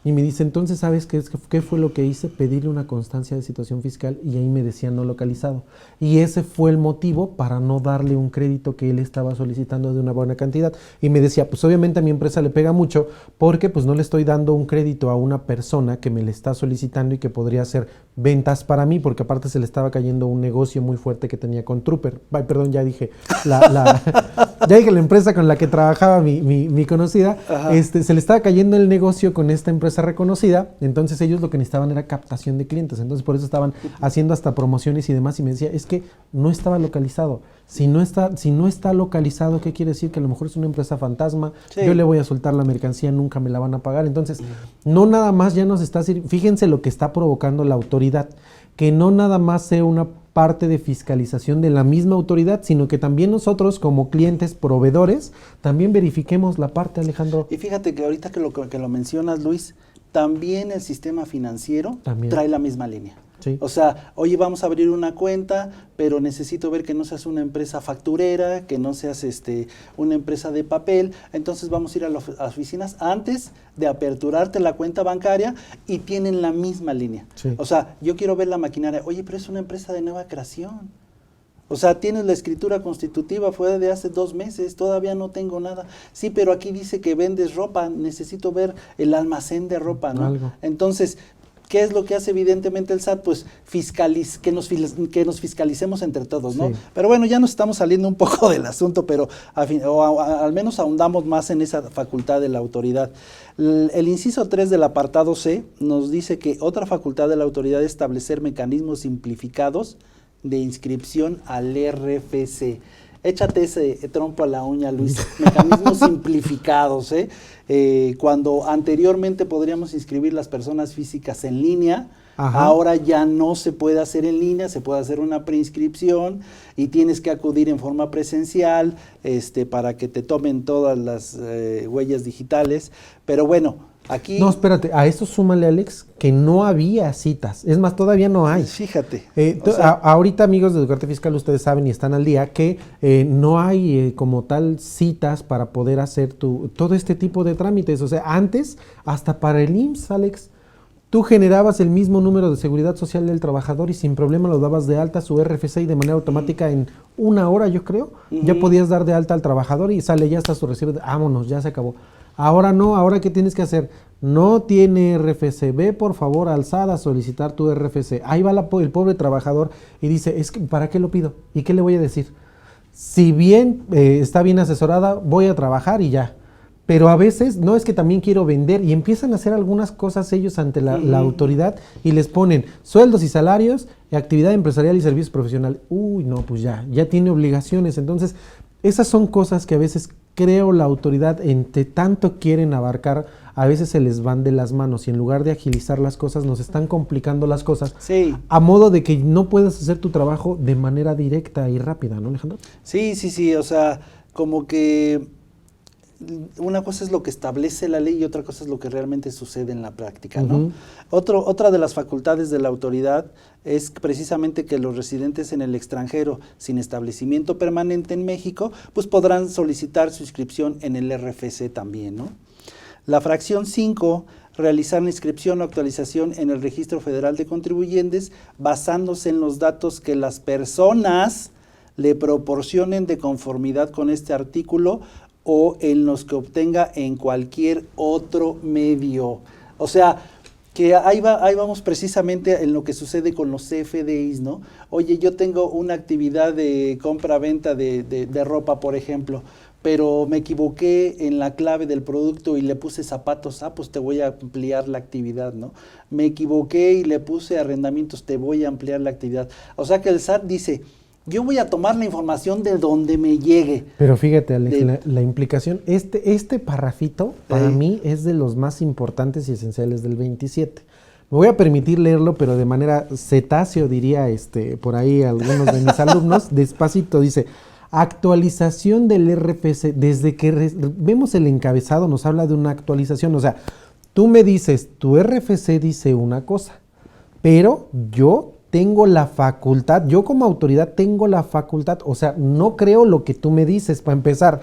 Y me dice, entonces, ¿sabes qué fue lo que hice? Pedirle una constancia de situación fiscal y ahí me decía no localizado. Y ese fue el motivo para no darle un crédito que él estaba solicitando de una buena cantidad. Y me decía, pues obviamente a mi empresa le pega mucho porque pues no le estoy dando un crédito a una persona que me le está solicitando y que podría hacer ventas para mí, porque aparte se le estaba cayendo un negocio muy fuerte que tenía con Trooper. Ay, perdón, ya dije la empresa con la que trabajaba mi conocida, se le estaba cayendo el negocio con esta empresa reconocida, entonces ellos lo que necesitaban era captación de clientes, entonces por eso estaban haciendo hasta promociones y demás, y me decía, es que no estaba localizado. Si no está localizado, ¿qué quiere decir? Que a lo mejor es una empresa fantasma, sí. Yo le voy a soltar la mercancía, nunca me la van a pagar. Entonces, no nada más ya nos está sirviendo, fíjense lo que está provocando la autoridad, que no nada más sea una parte de fiscalización de la misma autoridad, sino que también nosotros como clientes, proveedores, también verifiquemos la parte, Alejandro. Y fíjate que ahorita que lo mencionas, Luis, también el sistema financiero trae la misma línea. Sí. O sea, oye, vamos a abrir una cuenta, pero necesito ver que no seas una empresa facturera, que no seas una empresa de papel. Entonces vamos a ir a las oficinas antes de aperturarte la cuenta bancaria y tienen la misma línea. Sí. O sea, yo quiero ver la maquinaria. Oye, pero es una empresa de nueva creación. O sea, tienes la escritura constitutiva, fue de hace 2 meses, todavía no tengo nada. Sí, pero aquí dice que vendes ropa, necesito ver el almacén de ropa, ¿no? Algo. Entonces, ¿qué es lo que hace evidentemente el SAT? Pues que nos fiscalicemos entre todos, ¿no? Sí. Pero bueno, ya nos estamos saliendo un poco del asunto, pero al menos ahondamos más en esa facultad de la autoridad. El inciso 3 del apartado C nos dice que otra facultad de la autoridad es establecer mecanismos simplificados de inscripción al RFC. Échate ese trompo a la uña, Luis. Mecanismos simplificados, cuando anteriormente podríamos inscribir las personas físicas en línea, ajá, ahora ya no se puede hacer en línea, se puede hacer una preinscripción y tienes que acudir en forma presencial para que te tomen todas las huellas digitales. Pero bueno, Aquí, No, espérate, a eso súmale, Alex, que no había citas. Es más, todavía no hay. fíjate. Ahorita, amigos de Educarte Fiscal, ustedes saben y están al día que no hay como tal citas para poder hacer todo este tipo de trámites. O sea, antes, hasta para el IMSS, Alex, tú generabas el mismo número de seguridad social del trabajador y sin problema lo dabas de alta su RFC y de manera automática en 1 hora, yo creo, ya podías dar de alta al trabajador y sale, ya está su recibo, vámonos, ya se acabó. Ahora no, ahora ¿qué tienes que hacer? No tiene RFC, ve por favor a Alzada a solicitar tu RFC. Ahí va el pobre trabajador y dice, es que ¿para qué lo pido? ¿Y qué le voy a decir? Si bien está bien asesorada, voy a trabajar y ya. Pero a veces, no, es que también quiero vender y empiezan a hacer algunas cosas ellos ante la autoridad y les ponen sueldos y salarios, actividad empresarial y servicios profesionales. Uy, no, pues ya tiene obligaciones. Entonces, esas son cosas que a veces creo la autoridad, entre tanto quieren abarcar, a veces se les van de las manos y en lugar de agilizar las cosas, nos están complicando las cosas. Sí. A modo de que no puedas hacer tu trabajo de manera directa y rápida, ¿no, Alejandro? Sí, o sea, como que una cosa es lo que establece la ley y otra cosa es lo que realmente sucede en la práctica, ¿no? Otra de las facultades de la autoridad es precisamente que los residentes en el extranjero sin establecimiento permanente en México, pues podrán solicitar su inscripción en el RFC también, ¿no? La fracción 5, realizar la inscripción o actualización en el Registro Federal de Contribuyentes basándose en los datos que las personas le proporcionen de conformidad con este artículo o en los que obtenga en cualquier otro medio. O sea, que ahí vamos precisamente en lo que sucede con los CFDIs, ¿no? Oye, yo tengo una actividad de compra-venta de ropa, por ejemplo, pero me equivoqué en la clave del producto y le puse zapatos, pues te voy a ampliar la actividad, ¿no? Me equivoqué y le puse arrendamientos, te voy a ampliar la actividad. O sea que el SAT dice, yo voy a tomar la información de donde me llegue. Pero fíjate, Alex, la implicación, este parrafito para mí es de los más importantes y esenciales del 27. Me voy a permitir leerlo, pero de manera cetáceo, diría por ahí algunos de mis alumnos, despacito, dice, actualización del RFC, desde que vemos el encabezado nos habla de una actualización, o sea, tú me dices, tu RFC dice una cosa, pero yo tengo la facultad, yo como autoridad tengo la facultad, o sea, no creo lo que tú me dices para empezar.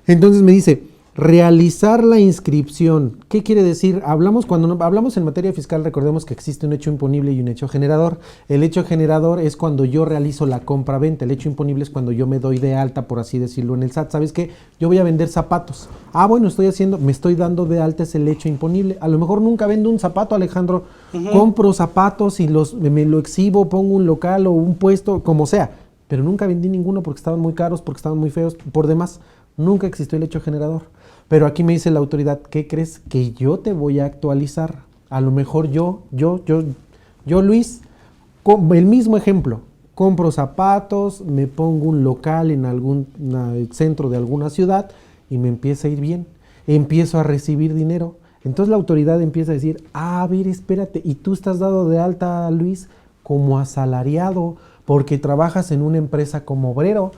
Entonces me dice, realizar la inscripción. ¿Qué quiere decir? Cuando hablamos en materia fiscal, recordemos que existe un hecho imponible y un hecho generador. El hecho generador es cuando yo realizo la compra-venta. El hecho imponible es cuando yo me doy de alta, por así decirlo, en el SAT. ¿Sabes qué? Yo voy a vender zapatos. Bueno, me estoy dando de alta, es el hecho imponible. A lo mejor nunca vendo un zapato, Alejandro. Compro zapatos y me lo exhibo, pongo un local o un puesto, como sea. Pero nunca vendí ninguno porque estaban muy caros, porque estaban muy feos. Por demás, nunca existió el hecho generador. Pero aquí me dice la autoridad, ¿qué crees? Que yo te voy a actualizar. A lo mejor yo, Luis, el mismo ejemplo, compro zapatos, me pongo un local en algún centro de alguna ciudad y me empieza a ir bien. Empiezo a recibir dinero. Entonces la autoridad empieza a decir, a ver, espérate, y tú estás dado de alta, Luis, como asalariado, porque trabajas en una empresa como obrero.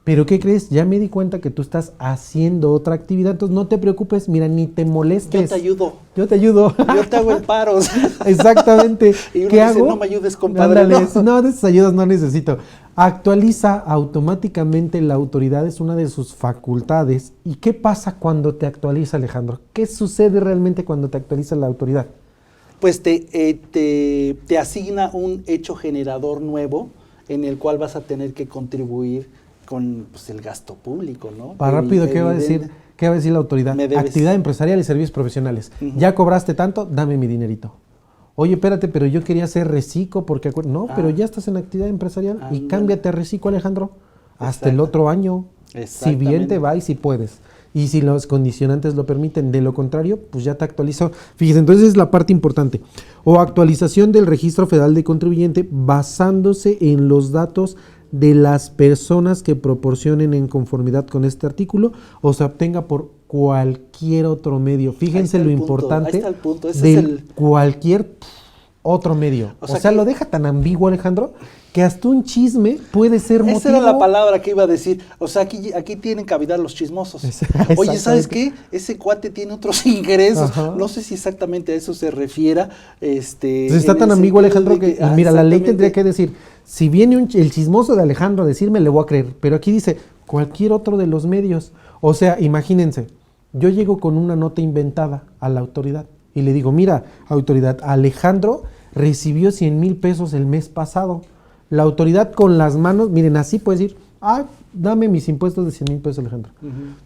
Pero ¿qué crees? Ya me di cuenta que tú estás haciendo otra actividad, entonces no te preocupes, mira, ni te molestes. Yo te ayudo. Yo te ayudo. Yo te hago el paro. Exactamente. Y uno ¿Qué dice, hago? no me ayudes, compadre. Ándale, no, de esas ayudas no necesito. Actualiza automáticamente la autoridad, es una de sus facultades. ¿Y qué pasa cuando te actualiza, Alejandro? ¿Qué sucede realmente cuando te actualiza la autoridad? Pues te asigna un hecho generador nuevo en el cual vas a tener que contribuir con el gasto público, ¿no? Para rápido, ¿qué va a decir? ¿Qué va a decir la autoridad? Actividad empresarial y servicios profesionales. Ya cobraste tanto, dame mi dinerito. Oye, espérate, pero yo quería ser reciclo porque... No, pero ya estás en actividad empresarial y cámbiate a reciclo, Alejandro. Hasta el otro año. Si bien te va y si puedes. Y si los condicionantes lo permiten, de lo contrario, pues ya te actualizó. Fíjese, entonces es la parte importante. O actualización del Registro Federal de Contribuyente basándose en los datos de las personas que proporcionen en conformidad con este artículo o se obtenga por cualquier otro medio. Fíjense lo importante ahí está el punto. Ese de es el... cualquier otro medio. O O sea sea, que- lo deja tan ambiguo, Alejandro, que hasta un chisme puede ser motivo. Esa era la palabra que iba a decir. O sea, aquí tienen cavidad los chismosos. Oye, ¿sabes qué? Ese cuate tiene otros ingresos. Ajá. No sé si exactamente a eso se refiera. Entonces, está en tan el ambiguo, sentido Alejandro, de que, mira, la ley exactamente. tendría que decir, si viene el chismoso de Alejandro a decirme, le voy a creer. Pero aquí dice, cualquier otro de los medios. O sea, imagínense, yo llego con una nota inventada a la autoridad y le digo, mira, autoridad, Alejandro recibió 100,000 pesos el mes pasado. La autoridad con las manos, miren, así puede decir, dame mis impuestos de 100,000 pesos, Alejandro.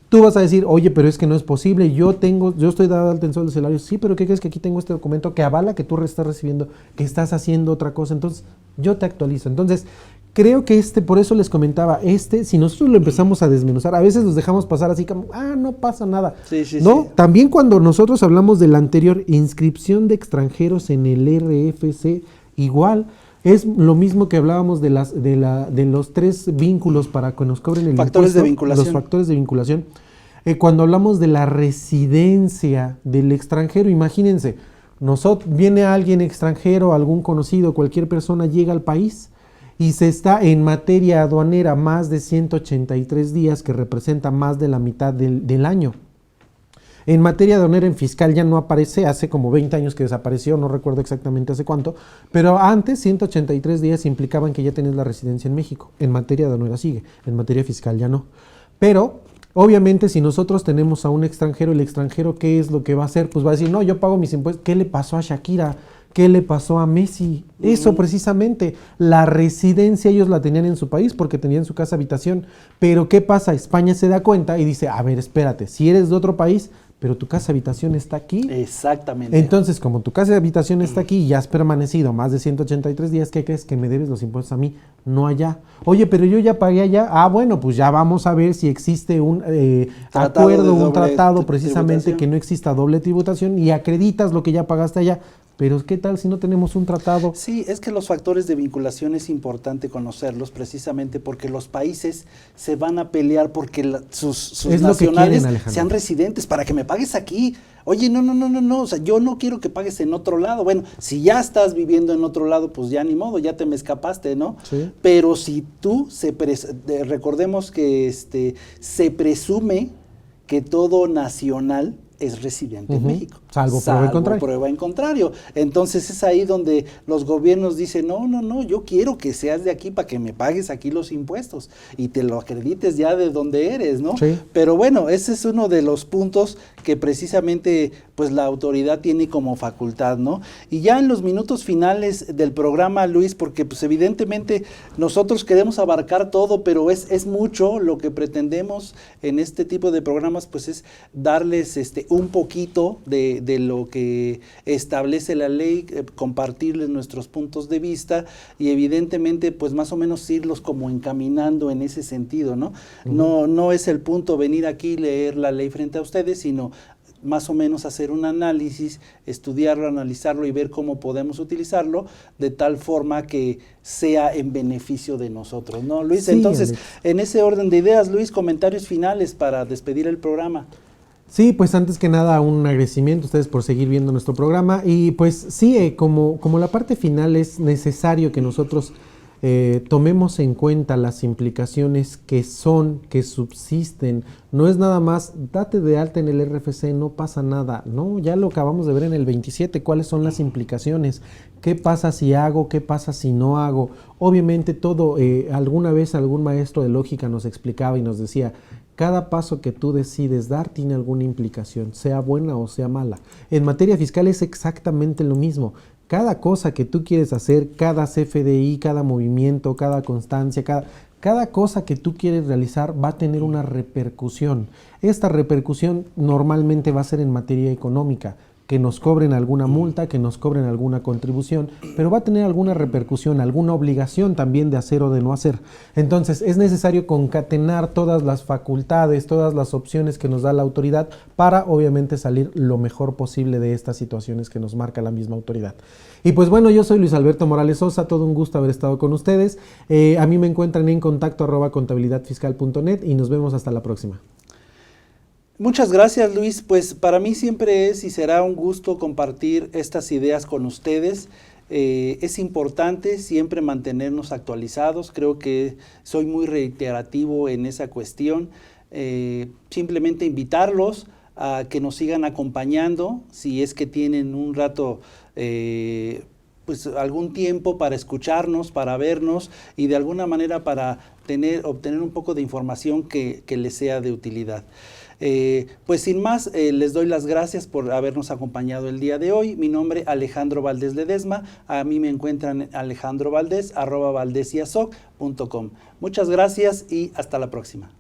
Tú vas a decir, oye, pero es que no es posible, yo estoy dado de alta en sueldo de salario. Sí, pero ¿qué crees? Que aquí tengo este documento que avala que tú estás recibiendo, que estás haciendo otra cosa. Entonces, yo te actualizo. Entonces, creo que por eso les comentaba, si nosotros lo empezamos a desmenuzar, a veces los dejamos pasar así como, no pasa nada. Sí, sí, ¿No? sí. También cuando nosotros hablamos de la anterior inscripción de extranjeros en el RFC, igual, es lo mismo que hablábamos de los 3 vínculos para que nos cobren el Factores de impuesto, vinculación. los factores de vinculación. Cuando hablamos de la residencia del extranjero, imagínense, viene alguien extranjero, algún conocido, cualquier persona llega al país y se está en materia aduanera más de 183 días, que representa más de la mitad del año. En materia aduanera, en fiscal ya no aparece, hace como 20 años que desapareció, no recuerdo exactamente hace cuánto, pero antes 183 días implicaban que ya tenías la residencia en México. En materia aduanera sigue, en materia fiscal ya no. Pero, obviamente, si nosotros tenemos a un extranjero, el extranjero, ¿qué es lo que va a hacer? Pues va a decir, no, yo pago mis impuestos. ¿Qué le pasó a Shakira? ¿Qué le pasó a Messi? Eso precisamente, la residencia ellos la tenían en su país porque tenían su casa habitación. Pero ¿qué pasa? España se da cuenta y dice, a ver, espérate, si eres de otro país, pero tu casa habitación está aquí. Exactamente. Entonces, como tu casa de habitación está aquí y ya has permanecido más de 183 días, ¿qué crees? Que me debes los impuestos a mí, no allá. Oye, pero yo ya pagué allá. Bueno, pues ya vamos a ver si existe un acuerdo, un tratado precisamente tributación. que no exista doble tributación y acreditas lo que ya pagaste allá. Pero ¿qué tal si no tenemos un tratado? Sí, es que los factores de vinculación es importante conocerlos precisamente porque los países se van a pelear porque sus Es lo que nacionales quieren, Alejandro. sean residentes para que me pagues aquí. Oye, no, o sea, yo no quiero que pagues en otro lado. Bueno, si ya estás viviendo en otro lado, pues ya ni modo, ya te me escapaste, ¿no? Sí. Pero si tú, recordemos que se presume que todo nacional es residente en México. Salvo prueba en contrario. Entonces es ahí donde los gobiernos dicen, no, yo quiero que seas de aquí para que me pagues aquí los impuestos y te lo acredites ya de donde eres, ¿no? Sí. Pero bueno, ese es uno de los puntos que precisamente pues la autoridad tiene como facultad, ¿no? Y ya en los minutos finales del programa, Luis, porque pues evidentemente nosotros queremos abarcar todo, pero es mucho lo que pretendemos en este tipo de programas, pues es darles un poquito de lo que establece la ley, compartirles nuestros puntos de vista y evidentemente pues más o menos irlos como encaminando en ese sentido, ¿no? No es el punto venir aquí y leer la ley frente a ustedes, sino más o menos hacer un análisis, estudiarlo, analizarlo y ver cómo podemos utilizarlo de tal forma que sea en beneficio de nosotros, ¿no, Luis? Sí, entonces, Alex. en ese orden de ideas, Luis, comentarios finales para despedir el programa. Sí, pues antes que nada un agradecimiento a ustedes por seguir viendo nuestro programa y pues sí, como la parte final es necesario que nosotros tomemos en cuenta las implicaciones que subsisten. No es nada más, date de alta en el RFC, no pasa nada. No, ya lo acabamos de ver en el 27, cuáles son las implicaciones. ¿Qué pasa si hago? ¿Qué pasa si no hago? Obviamente todo, alguna vez algún maestro de lógica nos explicaba y nos decía, cada paso que tú decides dar tiene alguna implicación, sea buena o sea mala. En materia fiscal es exactamente lo mismo. Cada cosa que tú quieres hacer, cada CFDI, cada movimiento, cada constancia, cada cosa que tú quieres realizar va a tener una repercusión. Esta repercusión normalmente va a ser en materia económica, que nos cobren alguna multa, que nos cobren alguna contribución, pero va a tener alguna repercusión, alguna obligación también de hacer o de no hacer. Entonces es necesario concatenar todas las facultades, todas las opciones que nos da la autoridad para obviamente salir lo mejor posible de estas situaciones que nos marca la misma autoridad. Y pues bueno, yo soy Luis Alberto Morales Sosa, todo un gusto haber estado con ustedes. A mí me encuentran en contacto @contabilidadfiscal.net y nos vemos hasta la próxima. Muchas gracias, Luis. Pues para mí siempre es y será un gusto compartir estas ideas con ustedes. Es importante siempre mantenernos actualizados, creo que soy muy reiterativo en esa cuestión. Simplemente invitarlos a que nos sigan acompañando, si es que tienen un rato, pues algún tiempo para escucharnos, para vernos y de alguna manera para obtener un poco de información que les sea de utilidad. Pues sin más, les doy las gracias por habernos acompañado el día de hoy. Mi nombre es Alejandro Valdés Ledesma. A mí me encuentran en alejandrovaldez@valdesiasoc.com. Muchas gracias y hasta la próxima.